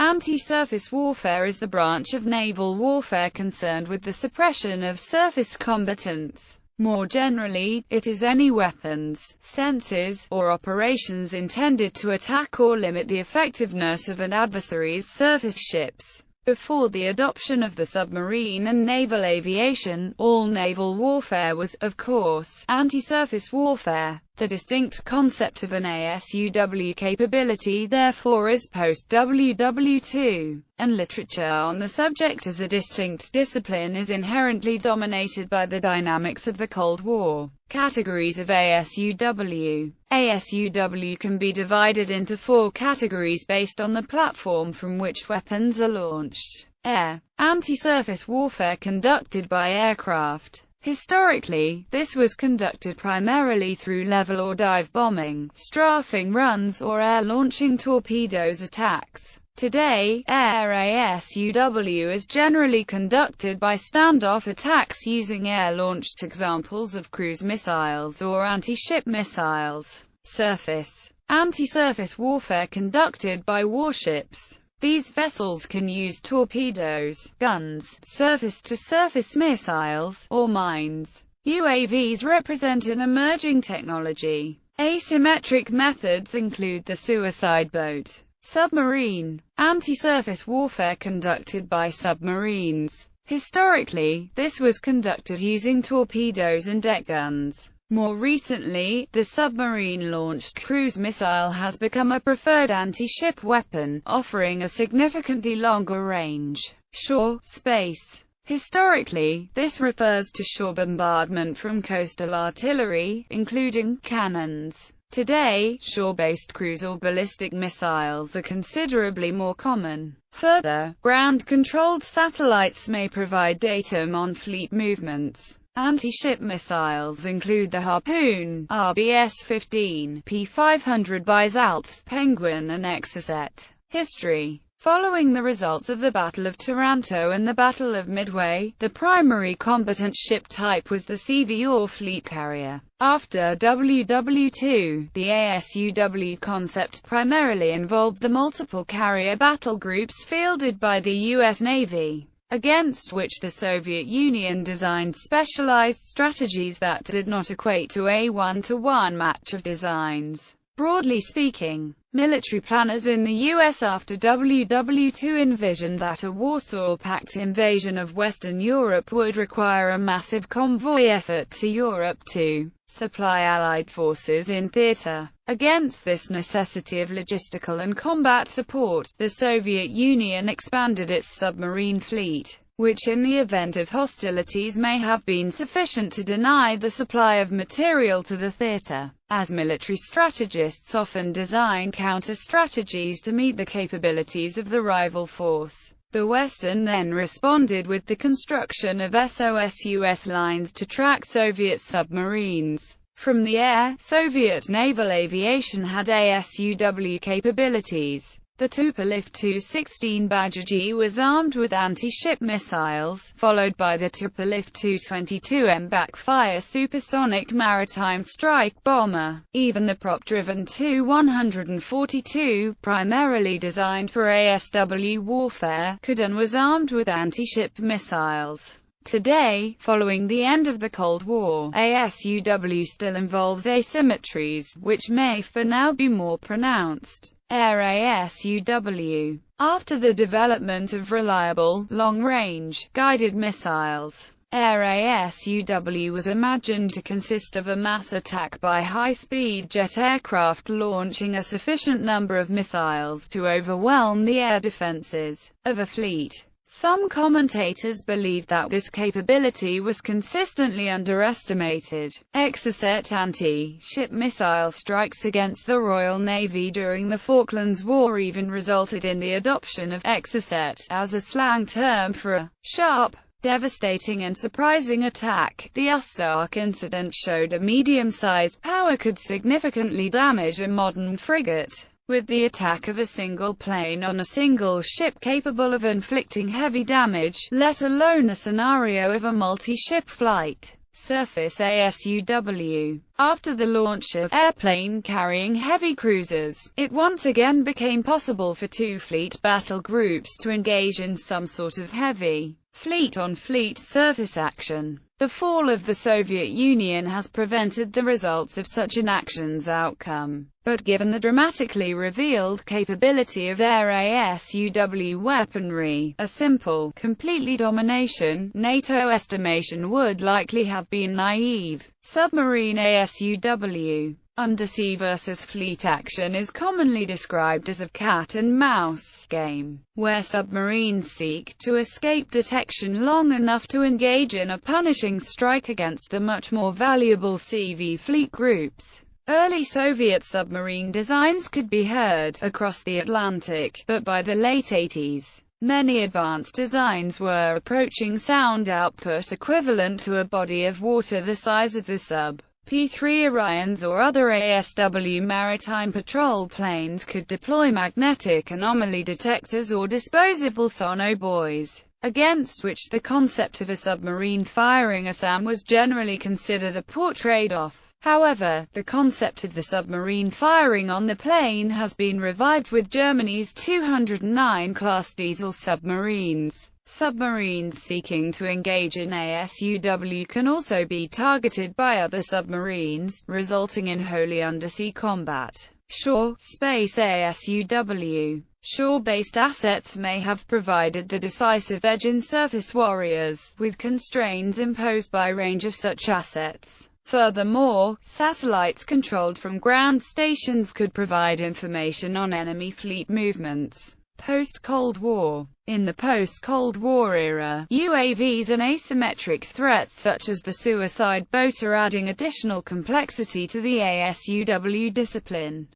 Anti-surface warfare is the branch of naval warfare concerned with the suppression of surface combatants. More generally, it is any weapons, senses, or operations intended to attack or limit the effectiveness of an adversary's surface ships. Before the adoption of the submarine and naval aviation, all naval warfare was, of course, anti-surface warfare. The distinct concept of an ASUW capability therefore is post-World War II, and literature on the subject as a distinct discipline is inherently dominated by the dynamics of the Cold War. Categories of ASUW. ASUW can be divided into 4 categories based on the platform from which weapons are launched. Air. Anti-surface warfare conducted by aircraft. Historically, this was conducted primarily through level or dive bombing, strafing runs, or air-launching torpedoes attacks. Today, air ASUW is generally conducted by standoff attacks using air-launched examples of cruise missiles or anti-ship missiles. Surface. Anti-surface warfare conducted by warships. These vessels can use torpedoes, guns, surface-to-surface missiles, or mines. UAVs represent an emerging technology. Asymmetric methods include the suicide boat. Submarine. Anti-surface warfare conducted by submarines. Historically, this was conducted using torpedoes and deck guns. More recently, the submarine-launched cruise missile has become a preferred anti-ship weapon, offering a significantly longer range. Shore, space. Historically, this refers to shore bombardment from coastal artillery, including cannons. Today, shore-based cruise or ballistic missiles are considerably more common. Further, ground-controlled satellites may provide data on fleet movements. Anti-ship missiles include the Harpoon, RBS-15, P-500 Bisalz, Penguin and Exocet. History. Following the results of the Battle of Taranto and the Battle of Midway, the primary combatant ship type was the CV or fleet carrier. After World War II, the ASUW concept primarily involved the multiple carrier battle groups fielded by the U.S. Navy, against which the Soviet Union designed specialized strategies that did not equate to a one-to-one match of designs. Broadly speaking, military planners in the U.S. after World War II envisioned that a Warsaw Pact invasion of Western Europe would require a massive convoy effort to Europe to supply Allied forces in theater. Against this necessity of logistical and combat support, the Soviet Union expanded its submarine fleet, which in the event of hostilities may have been sufficient to deny the supply of material to the theater. As military strategists often design counter-strategies to meet the capabilities of the rival force, the Western then responded with the construction of SOSUS lines to track Soviet submarines. From the air, Soviet naval aviation had ASUW capabilities. The Tupolev Tu-16 Badger G was armed with anti-ship missiles, followed by the Tupolev Tu-22M backfire supersonic maritime strike bomber. Even the prop-driven Tu-142, primarily designed for ASW warfare, could and was armed with anti-ship missiles. Today, following the end of the Cold War, ASUW still involves asymmetries, which may for now be more pronounced. Air ASUW. After the development of reliable, long-range, guided missiles, Air ASUW was imagined to consist of a mass attack by high-speed jet aircraft launching a sufficient number of missiles to overwhelm the air defenses of a fleet. Some commentators believe that this capability was consistently underestimated. Exocet anti-ship missile strikes against the Royal Navy during the Falklands War even resulted in the adoption of Exocet as a slang term for a sharp, devastating and surprising attack. The Ustark incident showed a medium-sized power could significantly damage a modern frigate, with the attack of a single plane on a single ship capable of inflicting heavy damage, let alone the scenario of a multi-ship flight. Surface ASUW. After the launch of airplane-carrying heavy cruisers, it once again became possible for two fleet battle groups to engage in some sort of heavy, fleet-on-fleet surface action. The fall of the Soviet Union has prevented the results of such an action's outcome, but given the dramatically revealed capability of air ASUW weaponry, a simple, completely domination, NATO estimation would likely have been naive. Submarine ASUW. Undersea versus fleet action is commonly described as a cat-and-mouse game, where submarines seek to escape detection long enough to engage in a punishing strike against the much more valuable CV fleet groups. Early Soviet submarine designs could be heard across the Atlantic, but by the late 80s, many advanced designs were approaching sound output equivalent to a body of water the size of the sub. P-3 Orions or other ASW maritime patrol planes could deploy magnetic anomaly detectors or disposable sonobuoys, against which the concept of a submarine firing a SAM was generally considered a poor trade-off. However, the concept of the submarine firing on the plane has been revived with Germany's 209 class diesel submarines. Submarines seeking to engage in ASUW can also be targeted by other submarines, resulting in wholly undersea combat. Shore, space ASUW. Shore-based assets may have provided the decisive edge in surface warriors, with constraints imposed by range of such assets. Furthermore, satellites controlled from ground stations could provide information on enemy fleet movements. Post-Cold War. In the post-Cold War era, UAVs and asymmetric threats such as the suicide boat are adding additional complexity to the ASUW discipline.